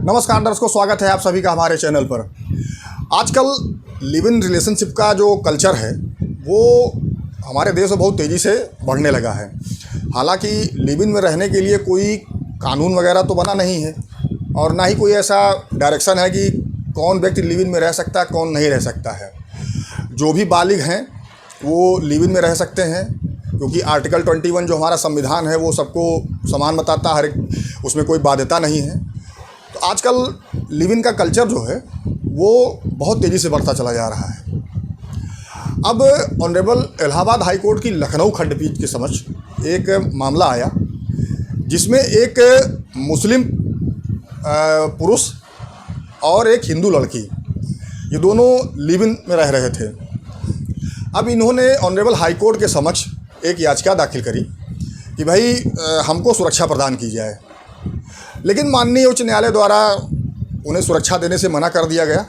नमस्कार दर्शकों, स्वागत है आप सभी का हमारे चैनल पर। आजकल लिव इन रिलेशनशिप का जो कल्चर है वो हमारे देश में बहुत तेज़ी से बढ़ने लगा है। हालांकि लिव इन में रहने के लिए कोई कानून वगैरह तो बना नहीं है और ना ही कोई ऐसा डायरेक्शन है कि कौन व्यक्ति लिव इन में रह सकता है, कौन नहीं रह सकता है। जो भी बालिग हैं वो लिव इन में रह सकते हैं, क्योंकि आर्टिकल 21 जो हमारा संविधान है वो सबको समान बताता है, हर एक उसमें कोई बाध्यता नहीं है। तो आजकल लिव इन का कल्चर जो है वो बहुत तेज़ी से बढ़ता चला जा रहा है। अब ऑनरेबल इलाहाबाद हाई कोर्ट की लखनऊ खंडपीठ के समक्ष एक मामला आया जिसमें एक मुस्लिम पुरुष और एक हिंदू लड़की, ये दोनों लिव इन में रह रहे थे। अब इन्होंने ऑनरेबल हाई कोर्ट के समक्ष एक याचिका दाखिल करी कि भाई हमको सुरक्षा प्रदान की जाए, लेकिन माननीय उच्च न्यायालय द्वारा उन्हें सुरक्षा देने से मना कर दिया गया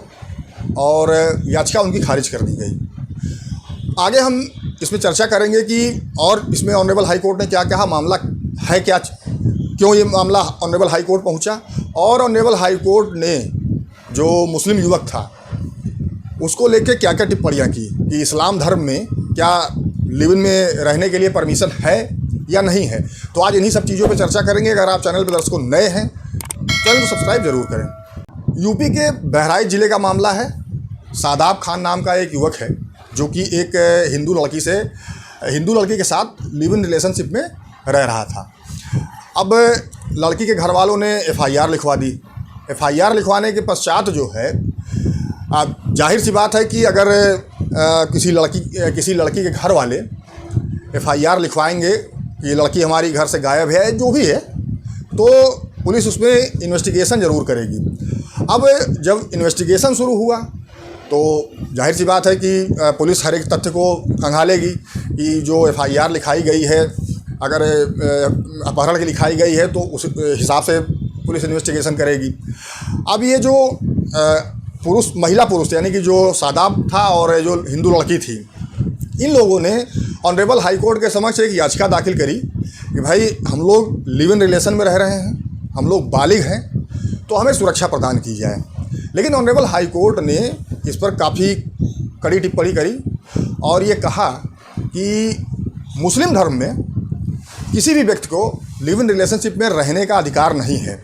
और याचिका उनकी खारिज कर दी गई। आगे हम इसमें चर्चा करेंगे कि और इसमें ऑनरेबल हाई कोर्ट ने क्या कहा, मामला है क्या, क्यों ये मामला ऑनरेबल हाई कोर्ट पहुंचा, और ऑनरेबल हाई कोर्ट ने जो मुस्लिम युवक था उसको लेके क्या क्या टिप्पणियाँ की कि इस्लाम धर्म में क्या लिव इन में रहने के लिए परमिशन है या नहीं है। तो आज इन्हीं सब चीज़ों पे चर्चा करेंगे। अगर आप चैनल पर दर्शकों नए हैं चैनल को सब्सक्राइब जरूर करें। यूपी के बहराइच ज़िले का मामला है। सादाब खान नाम का एक युवक है जो कि एक हिंदू लड़की के साथ लिव इन रिलेशनशिप में रह रहा था। अब लड़की के घर वालों ने FIR लिखवा दी। FIR लिखवाने के पश्चात जो है, जाहिर सी बात है कि अगर किसी लड़की के घर वाले FIR लिखवाएंगे कि लड़की हमारी घर से गायब है, जो भी है, तो पुलिस उसमें इन्वेस्टिगेशन ज़रूर करेगी। अब जब इन्वेस्टिगेशन शुरू हुआ तो जाहिर सी बात है कि पुलिस हर एक तथ्य को खंगालेगी कि जो FIR लिखाई गई है, अगर अपहरण की लिखाई गई है तो उस हिसाब से पुलिस इन्वेस्टिगेशन करेगी। अब ये जो महिला पुरुष यानी कि जो सादाब था और जो हिंदू लड़की थी, इन लोगों ने ऑनरेबल हाई कोर्ट के समक्ष एक याचिका दाखिल करी कि भाई हम लोग लिव इन रिलेशन में रह रहे हैं, हम लोग बालिग हैं, तो हमें सुरक्षा प्रदान की जाए। लेकिन ऑनरेबल हाई कोर्ट ने इस पर काफ़ी कड़ी टिप्पणी करी और ये कहा कि मुस्लिम धर्म में किसी भी व्यक्ति को लिव इन रिलेशनशिप में रहने का अधिकार नहीं है।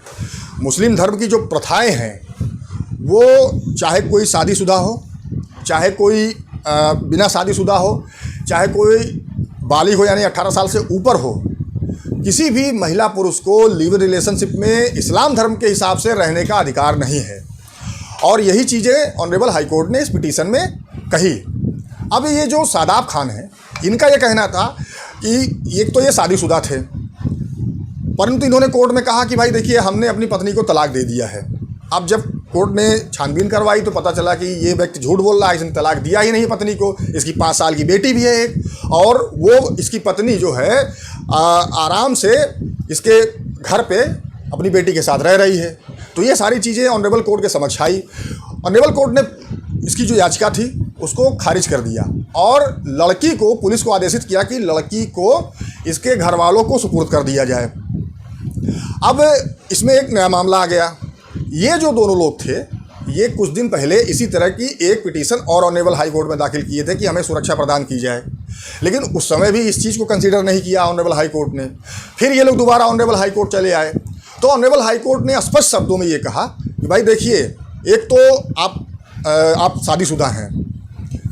मुस्लिम धर्म की जो प्रथाएं हैं वो चाहे कोई शादीशुदा हो, चाहे कोई बिना शादीशुदा हो, चाहे कोई बालिग हो यानी 18 साल से ऊपर हो, किसी भी महिला पुरुष को लिव इन रिलेशनशिप में इस्लाम धर्म के हिसाब से रहने का अधिकार नहीं है। और यही चीज़ें ऑनरेबल हाई कोर्ट ने इस पिटीशन में कही। अब ये जो सादाब खान है, इनका ये कहना था कि एक तो ये शादीशुदा थे, परंतु इन्होंने कोर्ट में कहा कि भाई देखिए हमने अपनी पत्नी को तलाक दे दिया है। अब जब कोर्ट ने छानबीन करवाई तो पता चला कि ये व्यक्ति झूठ बोल रहा है, इसने तलाक दिया ही नहीं पत्नी को। इसकी 5 साल की बेटी भी है एक, और वो इसकी पत्नी जो है आराम से इसके घर पे अपनी बेटी के साथ रह रही है। तो ये सारी चीज़ें ऑनरेबल कोर्ट के समक्ष आई। ऑनरेबल कोर्ट ने इसकी जो याचिका थी उसको खारिज कर दिया और लड़की को, पुलिस को आदेशित किया कि लड़की को इसके घर वालों को सुपुर्द कर दिया जाए। अब इसमें एक नया मामला आ गया। ये जो दोनों लोग थे ये कुछ दिन पहले इसी तरह की एक पिटीशन और ऑनरेबल हाई कोर्ट में दाखिल किए थे कि हमें सुरक्षा प्रदान की जाए, लेकिन उस समय भी इस चीज़ को कंसीडर नहीं किया ऑनरेबल हाई कोर्ट ने। फिर ये लोग दोबारा ऑनरेबल हाई कोर्ट चले आए तो ऑनरेबल हाई कोर्ट ने स्पष्ट शब्दों में ये कहा कि भाई देखिए, एक तो आप शादीशुदा हैं,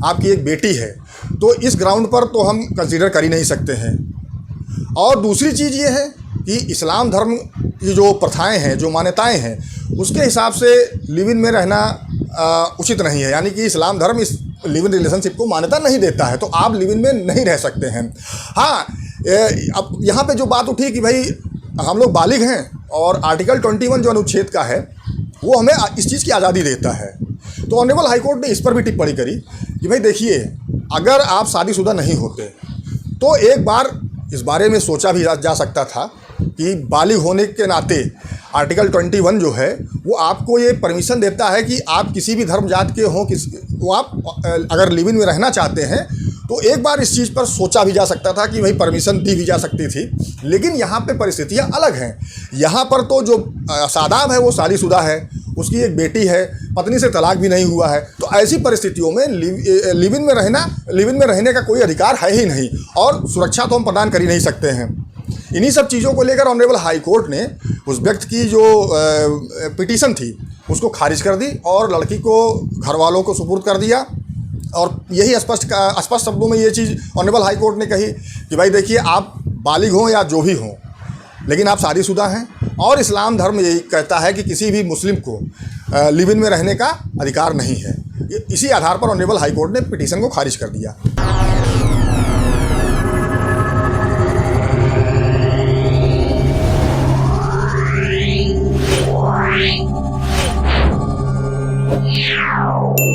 आपकी एक बेटी है, तो इस ग्राउंड पर तो हम कंसीडर कर ही नहीं सकते हैं। और दूसरी चीज़ ये है कि इस्लाम धर्म की जो प्रथाएं हैं, जो मान्यताएं हैं, उसके हिसाब से लिव इन में रहना उचित नहीं है। यानी कि इस्लाम धर्म इस लिव इन रिलेशनशिप को मान्यता नहीं देता है, तो आप लिव इन में नहीं रह सकते हैं। हाँ, अब यहाँ पे जो बात उठी कि भाई हम लोग बालिग हैं और आर्टिकल 21 जो अनुच्छेद का है वो हमें इस चीज़ की आज़ादी देता है। तो ऑनरेबल हाई कोर्ट ने इस पर भी टिप्पणी करी कि भाई देखिए, अगर आप शादीशुदा नहीं होते तो एक बार इस बारे में सोचा भी जा सकता था कि बालिग होने के नाते आर्टिकल 21 जो है वो आपको ये परमिशन देता है कि आप किसी भी धर्म जात के हों, वो आप अगर लिव इन में रहना चाहते हैं तो एक बार इस चीज़ पर सोचा भी जा सकता था कि भाई परमिशन दी भी जा सकती थी। लेकिन यहाँ पे परिस्थितियाँ अलग हैं। यहाँ पर तो जो सादाब है वो शादीशुदा है उसकी एक बेटी है, पत्नी से तलाक भी नहीं हुआ है, तो ऐसी परिस्थितियों में लिव इन में रहने का कोई अधिकार है ही नहीं, और सुरक्षा तो हम प्रदान कर ही नहीं सकते हैं। इन्हीं सब चीज़ों को लेकर ऑनरेबल हाई कोर्ट ने उस व्यक्ति की जो पिटीशन थी उसको खारिज कर दी और लड़की को घर वालों को सुपुर्द कर दिया। और यही स्पष्ट शब्दों में ये चीज़ ऑनरेबल हाई कोर्ट ने कही कि भाई देखिए, आप बालिग हों या जो भी हों, लेकिन आप शादीशुदा हैं, और इस्लाम धर्म यही कहता है कि किसी भी मुस्लिम को लिव इन में रहने का अधिकार नहीं है। इसी आधार पर ऑनरेबल हाई कोर्ट ने पिटीशन को खारिज कर दिया। Meow.